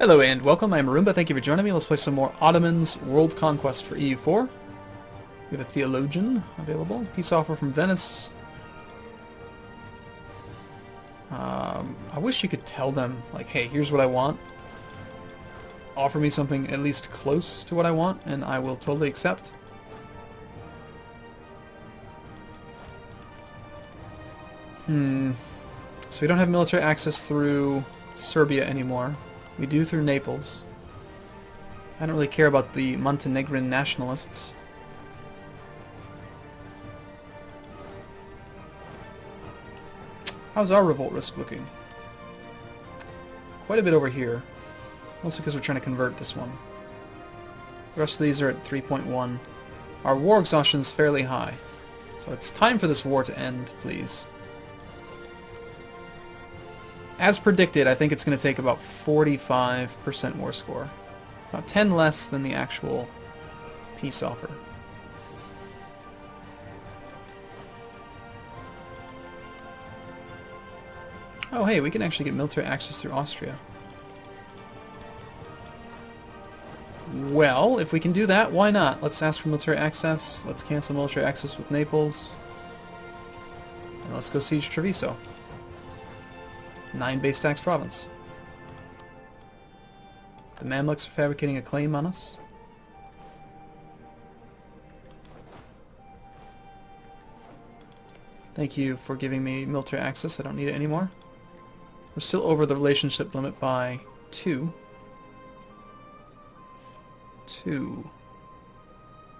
Hello and welcome, I'm Arumba, thank you for joining me. Let's play some more Ottomans World Conquest for EU4. We have a Theologian available. Peace offer from Venice. I wish you could tell them, like, hey, here's what I want. Offer me something at least close to what I want, and I will totally accept. So we don't have military access through Serbia anymore. We do through Naples. I don't really care about the Montenegrin nationalists. How's our revolt risk looking? Quite a bit over here. Mostly because we're trying to convert this one. The rest of these are at 3.1. Our war exhaustion is fairly high. So it's time for this war to end, please. As predicted, I think it's going to take about 45% war score. About 10 less than the actual peace offer. Oh hey, we can actually get military access through Austria. Well, if we can do that, why not? Let's ask for military access. Let's cancel military access with Naples. And let's go siege Treviso. 9 base tax province. The Mamluks are fabricating a claim on us. Thank you for giving me military access. I don't need it anymore. We're still over the relationship limit by 2. 2.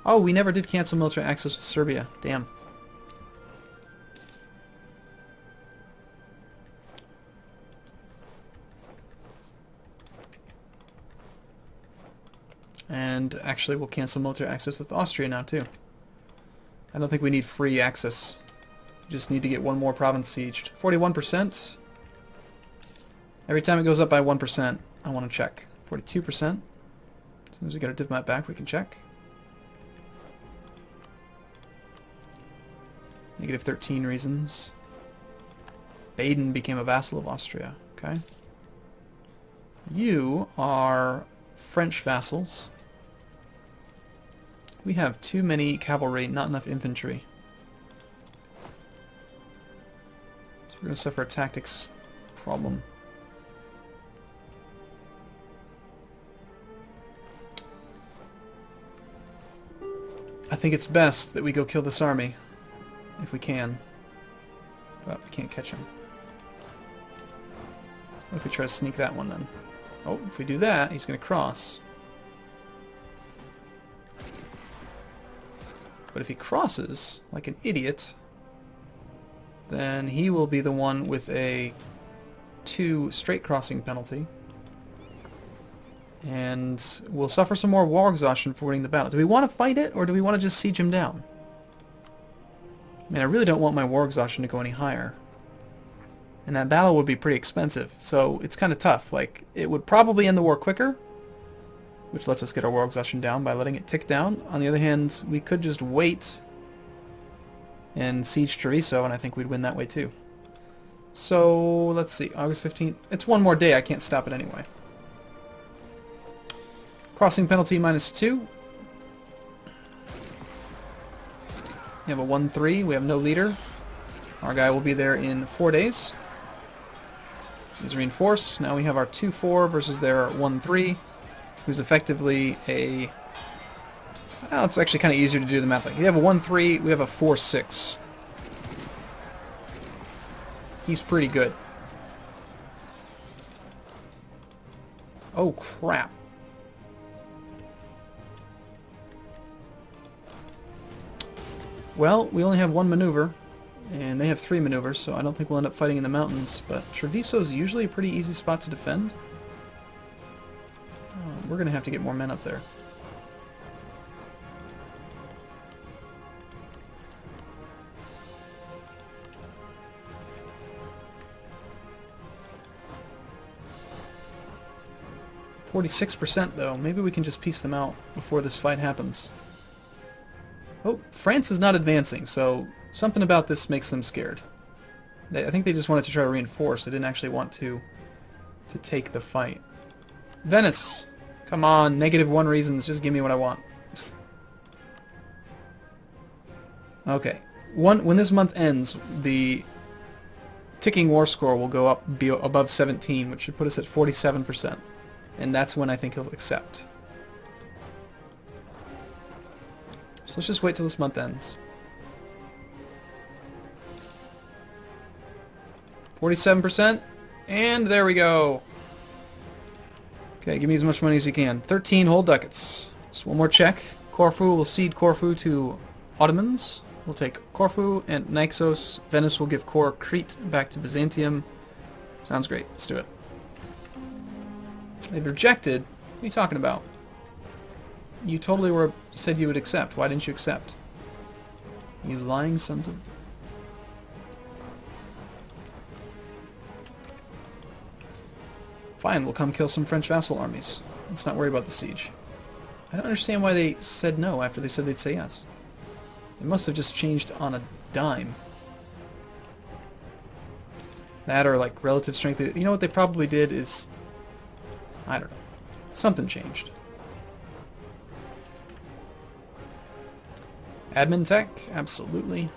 Oh, we never did cancel military access with Serbia. Damn. And actually we'll cancel military access with Austria now too. I don't think we need free access. We just need to get one more province sieged. 41%. Every time it goes up by 1%, I want to check. 42%. As soon as we get our diplomat back, we can check. Negative 13 reasons. Baden became a vassal of Austria. Okay. You are French vassals. We have too many cavalry, not enough infantry. So we're going to suffer a tactics problem. I think it's best that we go kill this army, if we can. But we can't catch him. What if we try to sneak that one then? Oh, if we do that, he's going to cross. But if he crosses, like an idiot, then he will be the one with a 2 straight crossing penalty. And we'll suffer some more war exhaustion for winning the battle. Do we want to fight it, or do we want to just siege him down? I mean, I really don't want my war exhaustion to go any higher. And that battle would be pretty expensive, so it's kind of tough. Like, it would probably end the war quicker, which lets us get our war exhaustion down by letting it tick down. On the other hand, we could just wait and siege Treviso, and I think we'd win that way too. So, let's see, August 15th. It's one more day, I can't stop it anyway. Crossing penalty -2. We have a 1-3, we have no leader. Our guy will be there in 4 days. He's reinforced. Now we have our 2-4 versus their 1-3, who's effectively a... Well, it's actually kind of easier to do the math. Like, we have a 1-3, we have a 4-6. He's pretty good. Oh, crap. Well, we only have 1 maneuver, and they have 3 maneuvers, so I don't think we'll end up fighting in the mountains, but Treviso is usually a pretty easy spot to defend. We're going to have to get more men up there. "46% though. Maybe we can just piece them out before this fight happens." Oh, France is not advancing, so something about this makes them scared. I think they just wanted to try to reinforce. They didn't actually want to take the fight. Venice. Come on, -1 reasons. Just give me what I want. Okay. When this month ends, the ticking war score will go up, be above 17, which should put us at 47%. And that's when I think he'll accept. So let's just wait till this month ends. 47%, and there we go. Okay, give me as much money as you can. 13 whole ducats. So one more check. Corfu will cede Corfu to Ottomans. We'll take Corfu and Naxos. Venice will give Crete back to Byzantium. Sounds great. Let's do it. They've rejected? What are you talking about? You totally said you would accept. Why didn't you accept? You lying sons of... Fine, we'll come kill some French vassal armies. Let's not worry about the siege. I don't understand why they said no after they said they'd say yes. It must have just changed on a dime. That or like relative strength. You know what they probably did is... I don't know. Something changed. Admin tech? Absolutely.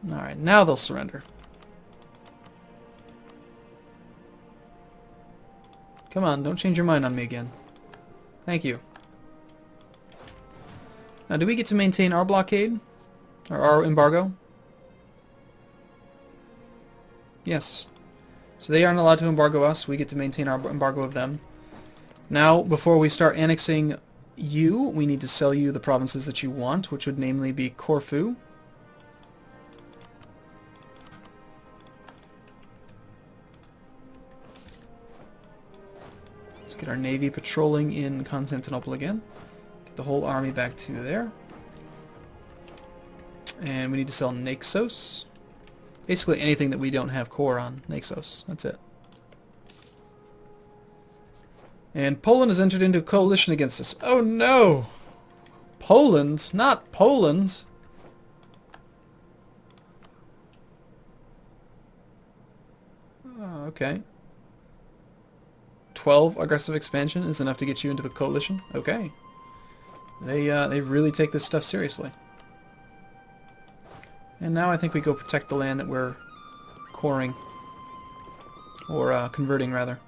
Alright, now they'll surrender. Come on, don't change your mind on me again. Thank you. Now, do we get to maintain our blockade? Or our embargo? Yes. So they aren't allowed to embargo us. We get to maintain our embargo of them. Now, before we start annexing you, we need to sell you the provinces that you want, which would namely be Corfu. Let's get our navy patrolling in Constantinople again. Get the whole army back to there. And we need to sell Naxos. Basically anything that we don't have core on. Naxos. That's it. And Poland has entered into a coalition against us. Oh no! Poland? Not Poland! Oh, okay. 12 aggressive expansion is enough to get you into the coalition? Okay. They really take this stuff seriously. And now I think we go protect the land that we're coring. Or converting, rather.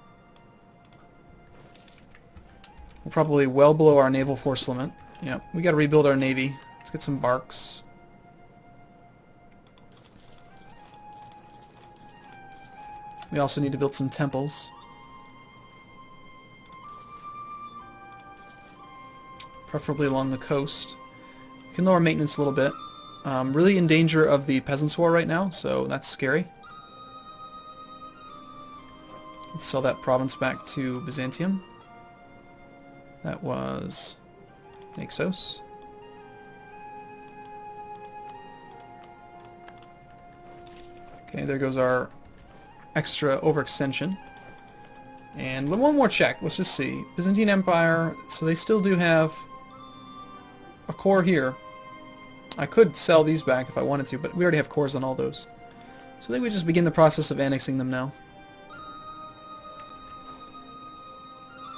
We're probably well below our naval force limit. Yeah, we gotta rebuild our navy. Let's get some barks. We also need to build some temples. Preferably along the coast. We can lower maintenance a little bit. Really in danger of the Peasants' War right now, so that's scary. Let's sell that province back to Byzantium. That was Naxos. Okay, there goes our extra overextension. And one more check. Let's just see. Byzantine Empire, so they still do have a core here. I could sell these back if I wanted to, but we already have cores on all those. So I think we just begin the process of annexing them now.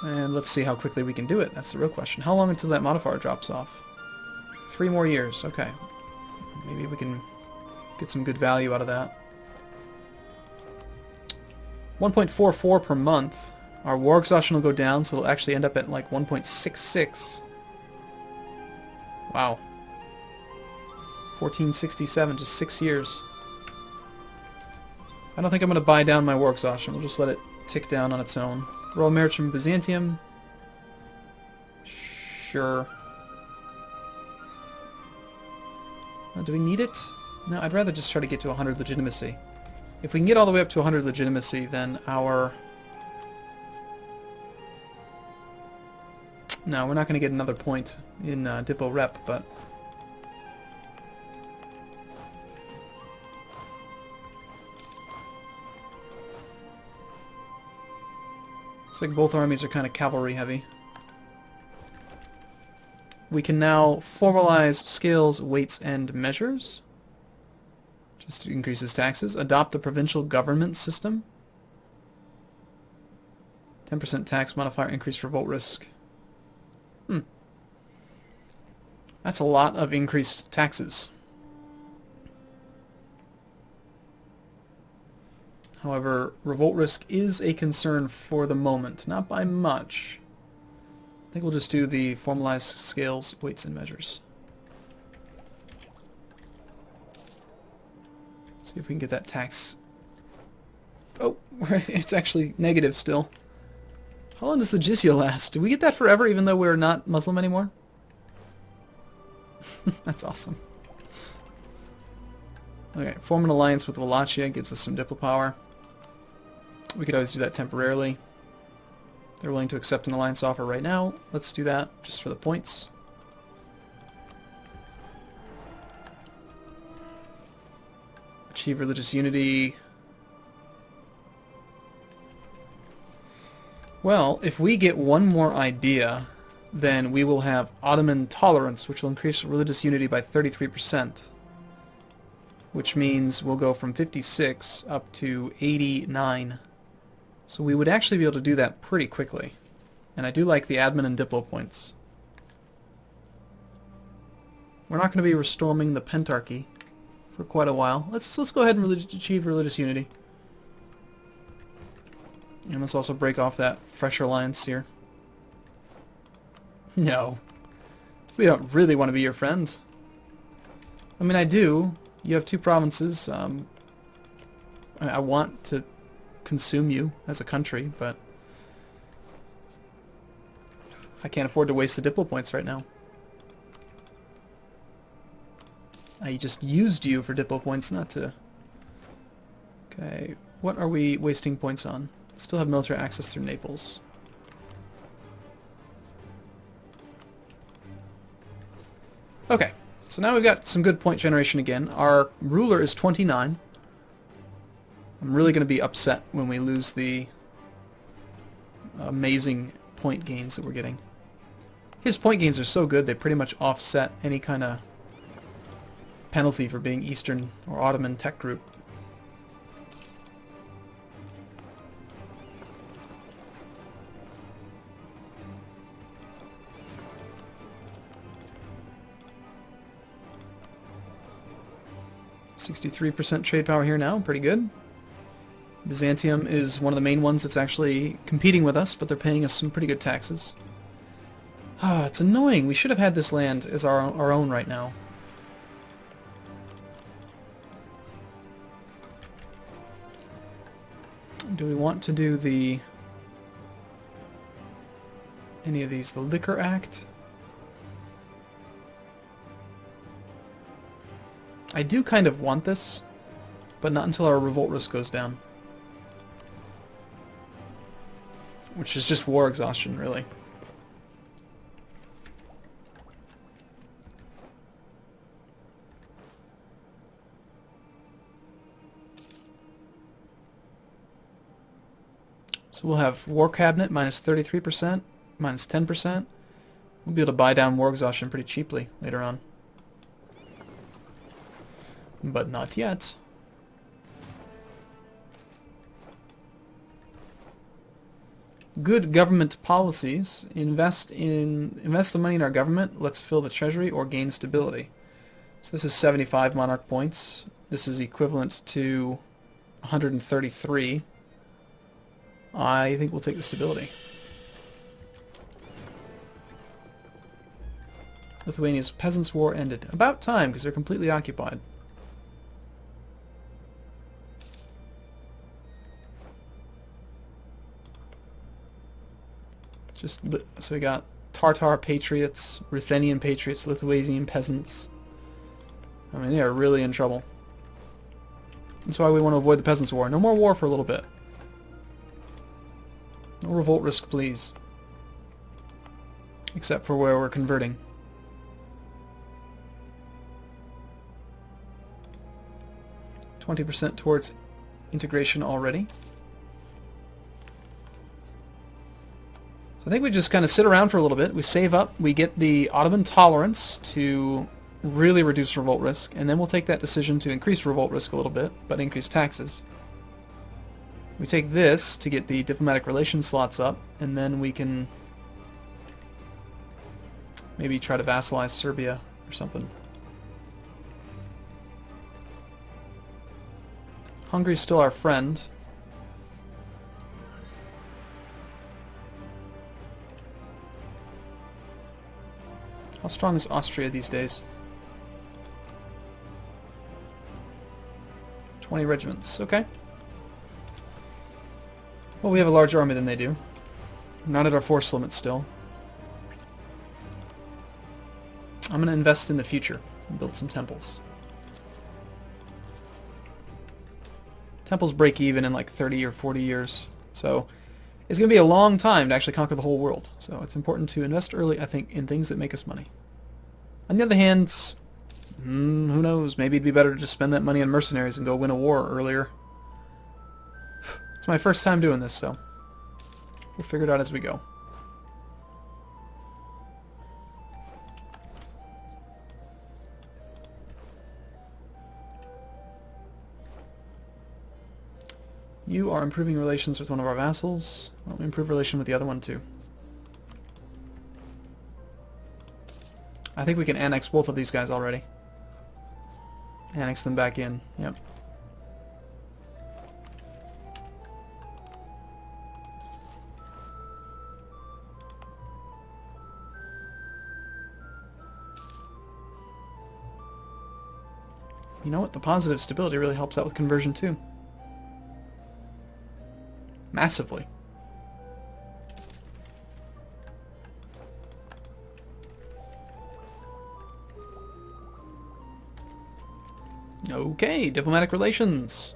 And let's see how quickly we can do it. That's the real question. How long until that modifier drops off? 3 more years. Okay. Maybe we can get some good value out of that. 1.44 per month. Our war exhaustion will go down, so it'll actually end up at like 1.66. Wow. 1467, just 6 years. I don't think I'm going to buy down my war exhaustion. We'll just let it tick down on its own. Royal Maritime Byzantium. Sure. Do we need it? No, I'd rather just try to get to 100 legitimacy. If we can get all the way up to 100 legitimacy, then our... No, we're not going to get another point in Dippo Rep, but... Looks like both armies are kind of cavalry heavy. We can now formalize scales, weights, and measures. Just increases taxes. Adopt the provincial government system. 10% tax modifier, increased revolt risk. That's a lot of increased taxes. However, revolt risk is a concern for the moment. Not by much. I think we'll just do the formalized scales, weights, and measures. See if we can get that tax. Oh, it's actually negative still. How long does the jizya last? Do we get that forever even though we're not Muslim anymore? That's awesome. Okay, form an alliance with Wallachia gives us some diplo power. We could always do that temporarily. They're willing to accept an alliance offer right now. Let's do that just for the points. Achieve religious unity. Well, if we get one more idea, then we will have Ottoman tolerance, which will increase religious unity by 33%. Which means we'll go from 56 up to 89. So we would actually be able to do that pretty quickly. And I do like the admin and diplo points. We're not going to be restorming the pentarchy for quite a while. Let's go ahead and achieve religious unity. And let's also break off that fresh alliance here. No. We don't really want to be your friend. I mean, I do. You have 2 provinces. I want to consume you as a country, but I can't afford to waste the diplo points right now. I just used you for diplo points, not to... Okay, what are we wasting points on? Still have military access through Naples. Okay, so now we've got some good point generation again. Our ruler is 29. I'm really going to be upset when we lose the amazing point gains that we're getting. His point gains are so good, they pretty much offset any kind of penalty for being Eastern or Ottoman tech group. %63 trade power here now, pretty good. Byzantium is one of the main ones that's actually competing with us, but they're paying us some pretty good taxes. Ah, it's annoying. We should have had this land as our own right now. Do we want to do any of these? The Liquor Act? I do kind of want this, but not until our revolt risk goes down. Which is just war exhaustion, really. So we'll have War Cabinet minus 33%, minus 10%. We'll be able to buy down war exhaustion pretty cheaply later on. But not yet. Good government policies. Invest the money in our government. Let's fill the treasury or gain stability. So this is 75 monarch points. This is equivalent to 133. I think we'll take the stability. Lithuania's Peasants' War ended. About time, because they're completely occupied. So we got Tartar patriots, Ruthenian patriots, Lithuanian peasants. I mean, they are really in trouble. That's why we want to avoid the Peasants' War. No more war for a little bit. No revolt risk, please. Except for where we're converting. %20 towards integration already. So I think we just kind of sit around for a little bit. We save up. We get the Ottoman tolerance to really reduce revolt risk, and then we'll take that decision to increase revolt risk a little bit, but increase taxes. We take this to get the diplomatic relations slots up, and then we can maybe try to vassalize Serbia or something. Hungary's still our friend. How strong is Austria these days? 20 regiments, okay. Well, we have a larger army than they do. Not at our force limit still. I'm going to invest in the future and build some temples. Temples break even in like 30 or 40 years, so it's going to be a long time to actually conquer the whole world. So it's important to invest early, I think, in things that make us money. On the other hand, who knows, maybe it'd be better to just spend that money on mercenaries and go win a war earlier. It's my first time doing this, so we'll figure it out as we go. You are improving relations with one of our vassals. Well, we improve relation with the other one too. I think we can annex both of these guys already. Annex them back in. Yep. You know what? The positive stability really helps out with conversion too. Massively. Okay, diplomatic relations.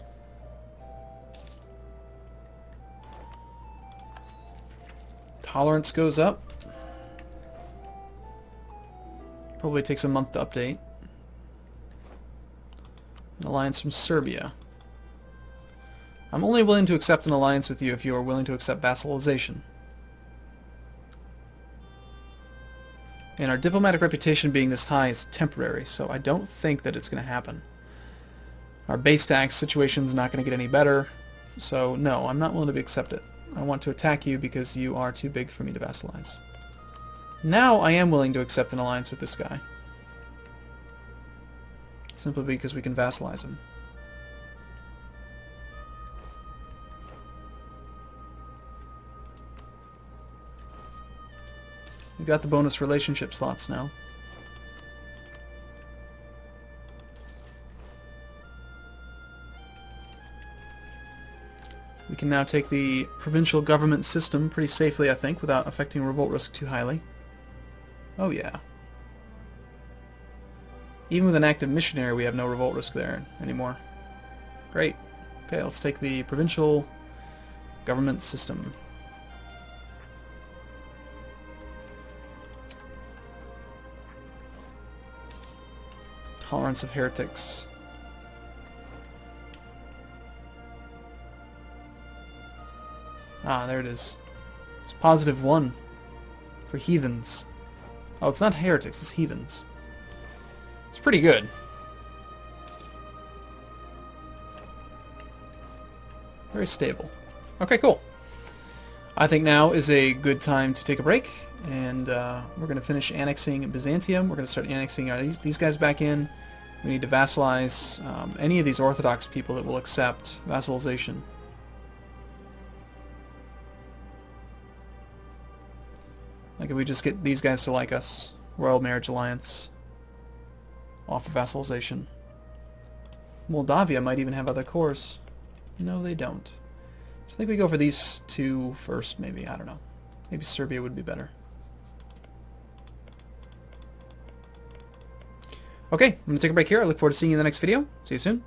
Tolerance goes up. Probably takes a month to update. An alliance from Serbia. I'm only willing to accept an alliance with you if you are willing to accept vassalization. And our diplomatic reputation being this high is temporary, so I don't think that it's going to happen. Our base tax situation's not going to get any better, so no, I'm not willing to accept it. I want to attack you because you are too big for me to vassalize. Now I am willing to accept an alliance with this guy. Simply because we can vassalize him. We've got the bonus relationship slots now. We can now take the provincial government system pretty safely, I think, without affecting revolt risk too highly. Oh yeah. Even with an active missionary, we have no revolt risk there anymore. Great. Okay, let's take the provincial government system. Tolerance of heretics. Ah, there it is. It's +1 for heathens. Oh, it's not heretics, it's heathens. It's pretty good. Very stable. Okay, cool. I think now is a good time to take a break, and we're going to finish annexing Byzantium. We're going to start annexing these guys back in. We need to vassalize any of these Orthodox people that will accept vassalization. Like if we just get these guys to like us, Royal Marriage Alliance, offer vassalization. Moldavia might even have other cores. No, they don't. So I think we go for these two first, maybe. I don't know. Maybe Serbia would be better. Okay, I'm going to take a break here. I look forward to seeing you in the next video. See you soon.